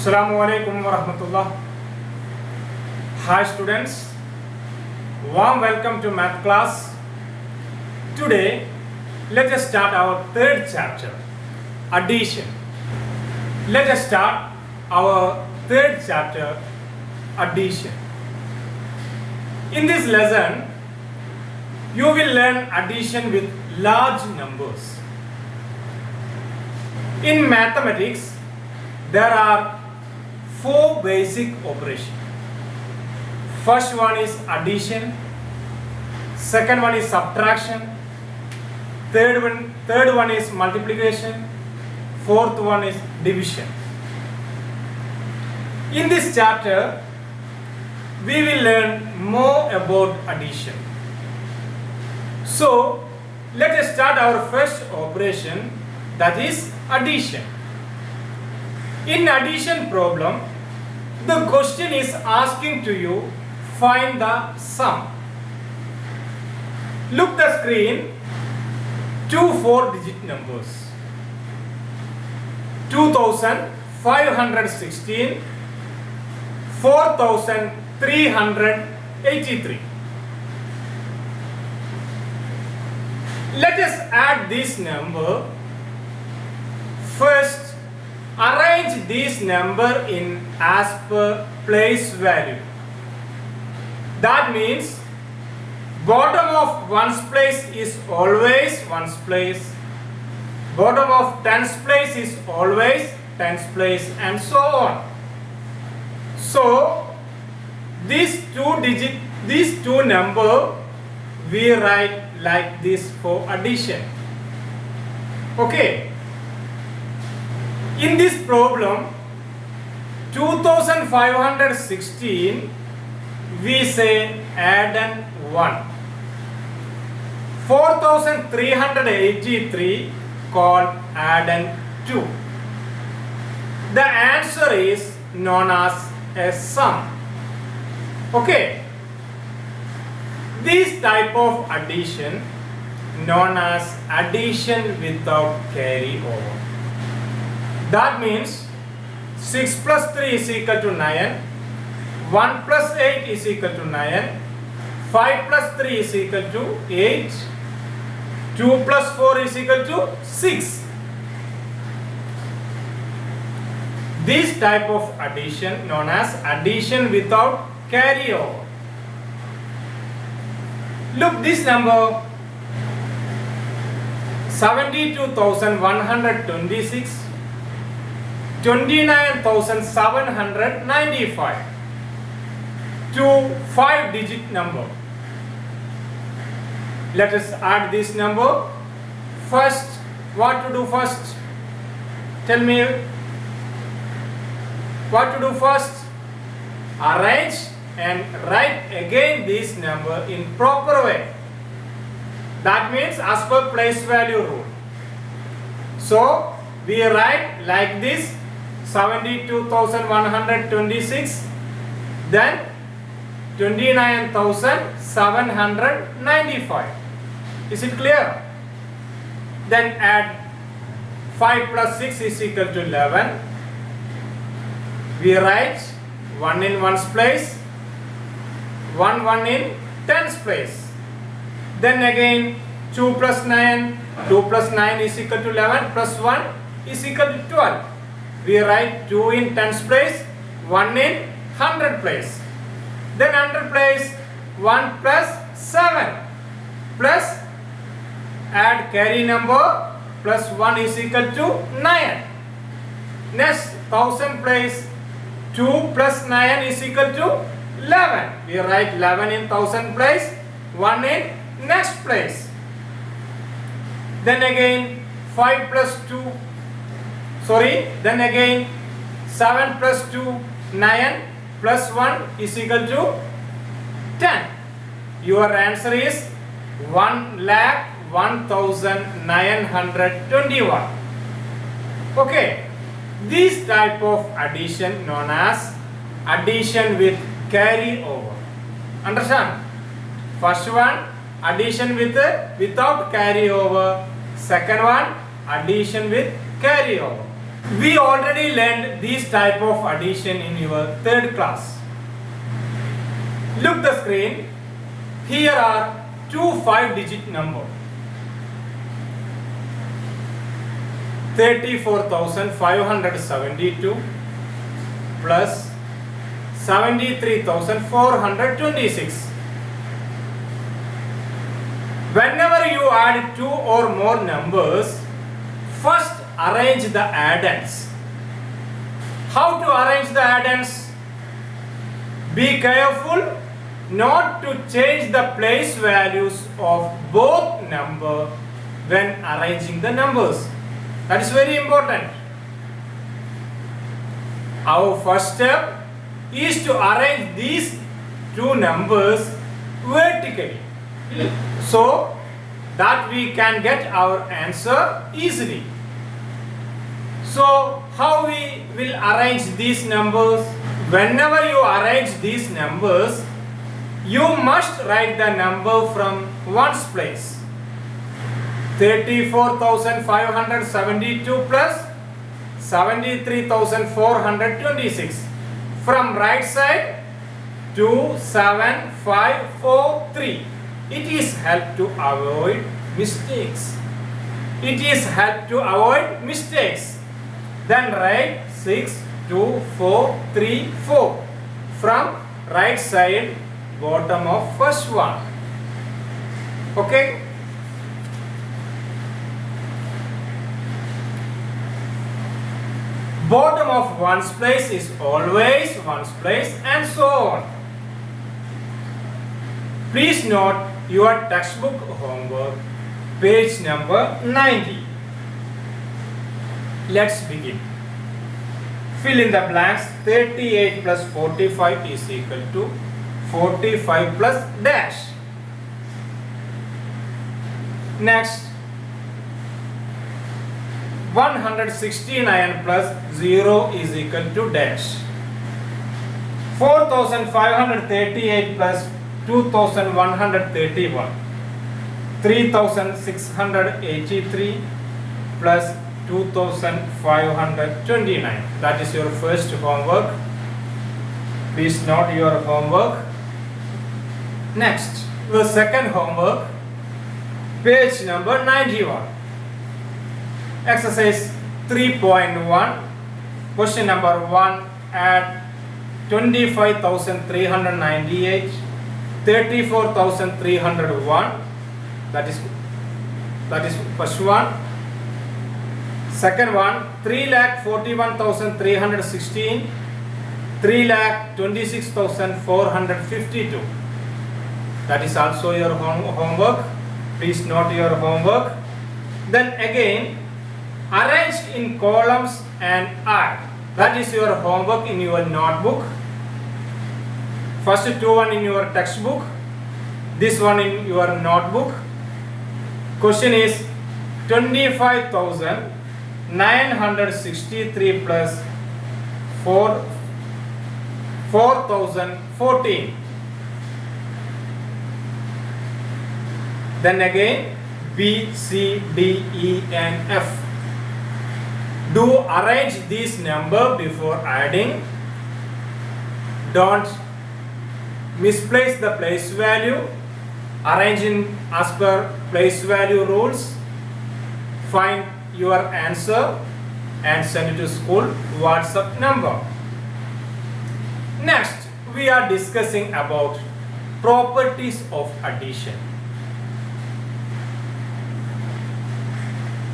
Assalamu alaikum warahmatullah. Hi students, warm welcome to math class. Today let us start our third chapter, addition. Let us start our third chapter, addition. In this lesson you will learn addition with large numbers. In mathematics there are four basic operations. First one is addition, second one is subtraction, third one is multiplication, fourth one is division. In this chapter we will learn more about addition. So let us start our first operation, that is addition. In addition problem, the question is asking to you find the sum. Look the screen, two 4-digit numbers, 2516, 4383. Let us add this number. First, arrange this number in as per place value. That means bottom of ones place is always ones place, bottom of tens place is always tens place, and so on. So these two number we write like this for addition. Okay. In this problem, 2516 we say add an 1. 4383 called add an 2. The answer is known as a sum. Okay. This type of addition known as addition without carryover. That means 6 plus 3 is equal to 9, 1 plus 8 is equal to 9, 5 plus 3 is equal to 8, 2 plus 4 is equal to 6. This type of addition known as addition without carryover. Look this number, 72,126, 29,795 to 5-digit number. Let us add this number. First, what to do first? Tell me what to do first. Arrange and write again this number in proper way. That means as per place value rule. So we write like this, 72,126, then 29,795. Is it clear? Then add 5 plus 6 is equal to 11. We write 1 in ones place, 1 in tens place. Then again 2 plus 9 is equal to 11 plus 1 is equal to 12. We write 2 in tens place, 1 in hundred place. Then hundred place 1 plus 7 plus add carry number plus 1 is equal to 9. Next thousand place 2 plus 9 is equal to 11. We write 11 in thousand place, 1 in next place. Then again 5 plus 2, then again 7 plus 2, 9 plus 1 is equal to 10. Your answer is 1,01,921. Okay. This type of addition known as addition with carryover. Understand? First one, addition without carryover. Second one, addition with carryover. We already learned this type of addition in your third class. Look the screen. Here are two 5-digit numbers. 34,572 plus 73,426. Whenever you add two or more numbers, first arrange the addends. How to arrange the addends? Be careful not to change the place values of both numbers when arranging the numbers. That is very important. Our first step is to arrange these two numbers vertically so that we can get our answer easily. So how we will arrange these numbers? Whenever you arrange these numbers, you must write the number from ones place. 34,572 plus 73,426. From right side, 27543. It is help to avoid mistakes. It is help to avoid mistakes. Then write 62434 from right side, bottom of first one. Okay. Bottom of ones place is always ones place, and so on. Please note your textbook homework, page number 90. Let's begin. Fill in the blanks. 38 plus 45 is equal to 45 plus dash. Next, 169 plus 0 is equal to dash. 4538 plus 2131. 3683 plus 2529. That is your first homework. Please note your homework. Next, the second homework, page number 91. Exercise 3.1. Question number 1. Add 25,398, 34,301. That is first one. Second one, 3,41,316, 3,26,452. That is also your homework. Please note your homework. Then again, arrange in columns and add. That is your homework in your notebook. First two one in your textbook, this one in your notebook. Question is 25,963 plus 4,014. Then again B, C, D, E and F. Do arrange these number before adding. Don't misplace the place value. Arrange in as per place value rules. Find your answer and send it to school WhatsApp number. Next, we are discussing about properties of addition.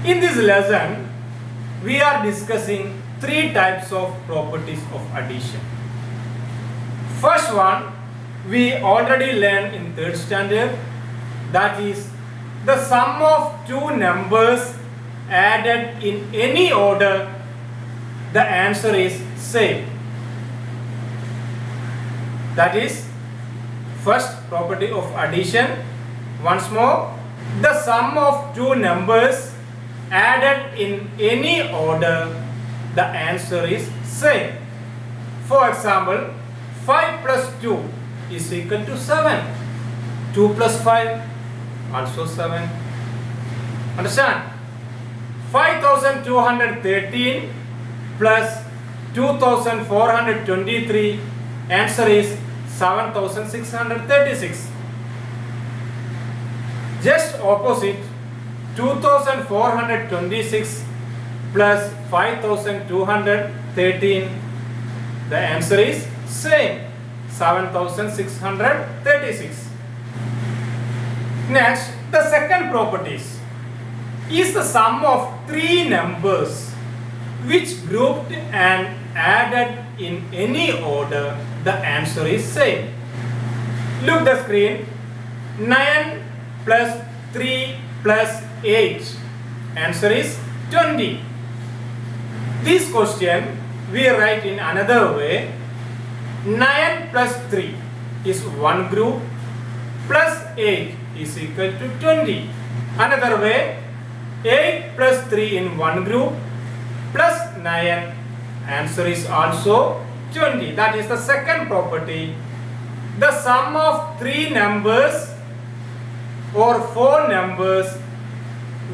In this lesson, we are discussing three types of properties of addition. First one, we already learned in third standard, that is the sum of two numbers added in any order, the answer is same. That is first property of addition. Once more, the sum of two numbers added in any order, the answer is same. For example, 5 plus 2 is equal to 7. 2 plus 5 also 7. Understand? 5,213 plus 2423, answer is 7636. Just opposite, 2426 plus 5213, the answer is same, 7636. Next, the second properties is the sum of three numbers which grouped and added in any order, the answer is same. Look the screen. 9 plus 3 plus 8, answer is 20. This question we write in another way. 9 plus 3 is one group, plus 8 is equal to 20. Another way, 8 plus 3 in one group, plus 9, answer is also 20. That is the second property. The sum of three numbers or four numbers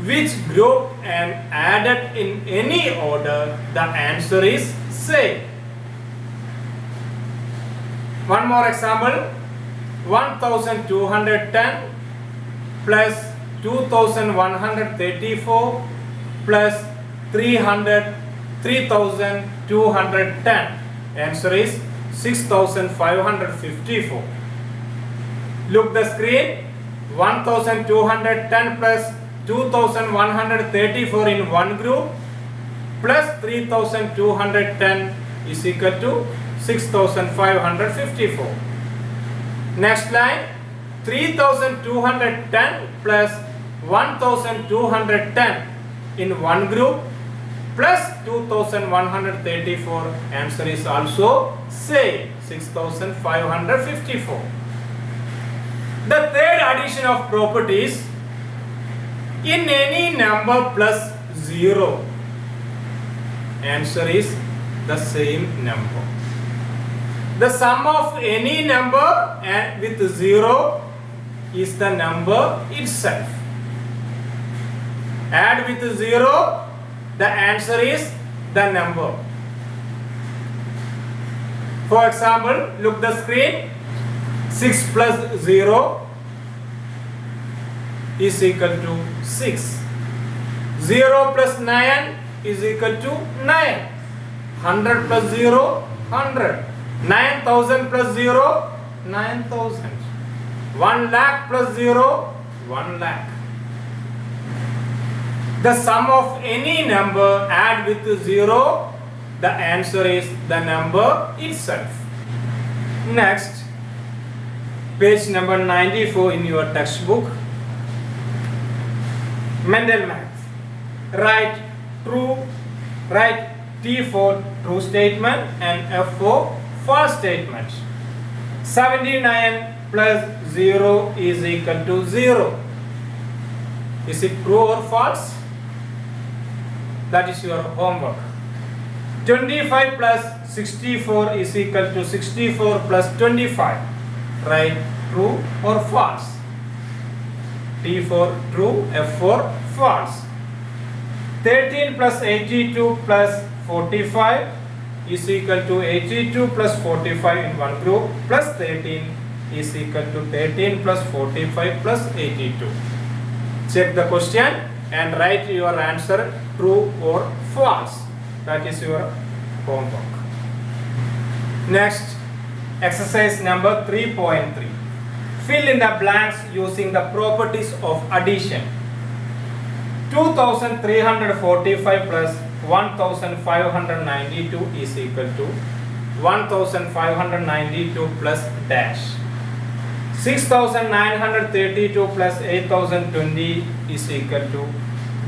which grouped and added in any order, the answer is same. One more example. 1210 plus 2134 plus 3210, answer is 6554. Look the screen. 1210 plus 2134 in one group, plus 3210 is equal to 6554. Next line, 3210 plus 1210 in one group, plus 2134, answer is also same, 6554. The third addition of properties, in any number plus 0, answer is the same number. The sum of any number with 0 is the number itself. Add with 0, the answer is the number. For example, look the screen. 6 plus 0 is equal to 6. 0 plus 9 is equal to 9. 100 plus 0, 100. 9,000 plus 0, 9,000. 1 lakh plus 0, 1 lakh. The sum of any number add with 0, the answer is the number itself. Next, page number 94 in your textbook. Mental math. Write T for true statement and F for false statement. 79 plus 0 is equal to 0. Is it true or false? That is your homework. 25 plus 64 is equal to 64 plus 25. Write true or false. T for true, F for false. 13 plus 82 plus 45 is equal to 82 plus 45 in one group, plus 13 is equal to 13 plus 45 plus 82. Check the question and write your answer true or false. That is your homework. Next, exercise number 3.3. Fill in the blanks using the properties of addition. 2345 plus 1592 is equal to 1592 plus dash. 6932 plus 8020 is equal to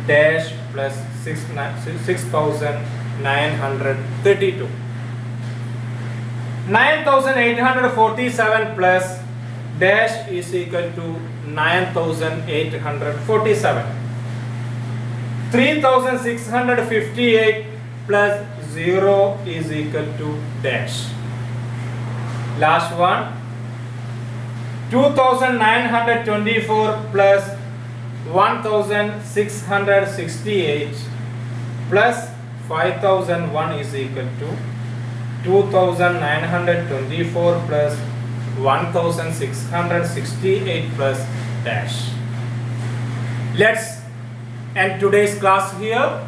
dash plus 6932. 9847 plus dash is equal to 9847. 3658 plus 0 is equal to dash. Last one. 2924 plus 1668 plus 5001 is equal to 2924 plus 1668 plus dash. Let's end today's class here.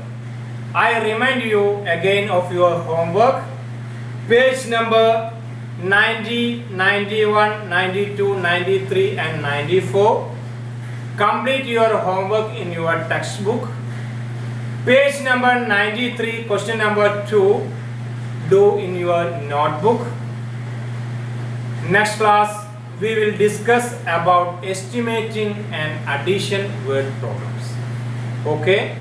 I remind you again of your homework. Page number 90, 91, 92, 93 and 94. Complete your homework in your textbook. Page number 93, question number 2, do in your notebook. Next class, we will discuss about estimating and addition word problems. Okay.